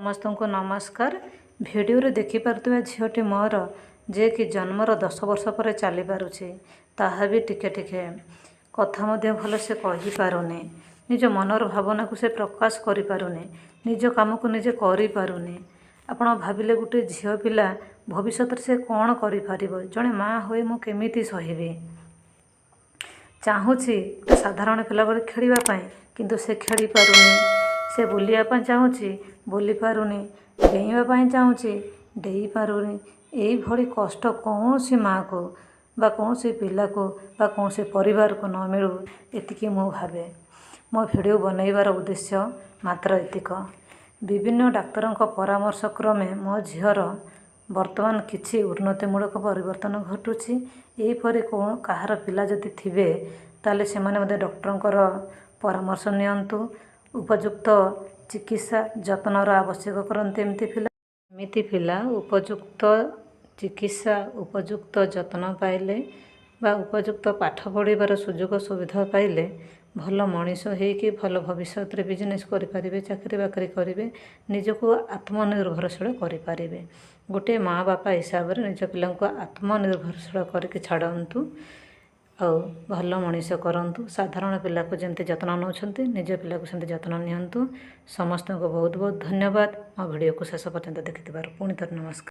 समस्त को नमस्कार। भिडियो देखिपे झीटी मोर जे कि जन्मर 10 वर्ष पर चली पारुछि ताहा भी टिके टिके कथा मध्य भल से कहि पारुनी। निज मनर भावना को से प्रकाश करि पारुनी। निज काम को निजे करि पारुनी। आपण भाबिले गुटे झील पिला भविष्य से कौन करि पारिबो। जणे माँ होए मु केमिति सहिबी। चाहूँगी गोटे साधारण पिला भली खेलिबा पई किंतु से खेली पारुनी। से बुलिया पई चाहूँगी बुली पारुनी। डेइबा पई चाहूँगी डेइ पारुनी। एई भली कष्ट कौनसी माँ को बा कौनसी पिला को बा कौनसी परिवार को न मिलू एतिकी मु भावे। मो भिडियो बनैबार उद्देश्य मात्र एतिक। विभिन्न डाक्तरों परामर्श क्रमे मो झीर वर्तमान किछि उन्नतिमूलक परिवर्तन घटुछि। एहीपरि कौन कहार पिला जदि थिबे ताले से माने मते डॉक्टरंकर परामर्श नियंतु। उपयुक्त चिकित्सा जतनर आवश्यक करते। एमती पिला उपयुक्त चिकित्सा उपयुक्त जतन पाइले बा उपयुक्त पाठ पढ़ार सुजोग सुविधा पाइले भल मनीष होइकि भल भविष्य में बिजनेस करें, चाकरी बाकरी करेंगे, निजक आत्मनिर्भरशील करें। गोटे माँ बापा हिसाब से निज पिला आत्मनिर्भरशील करके छाड़तु आउ भल मनीष करंतु। साधारण पिला को जमती जत्न नौकरी निज पिला को सेमती जत्न नियंतु। समस्त को बहुत बहुत धन्यवाद। मो वीडियो को शेष पर्यंत देखिथिबारु पुणी थरे नमस्कार।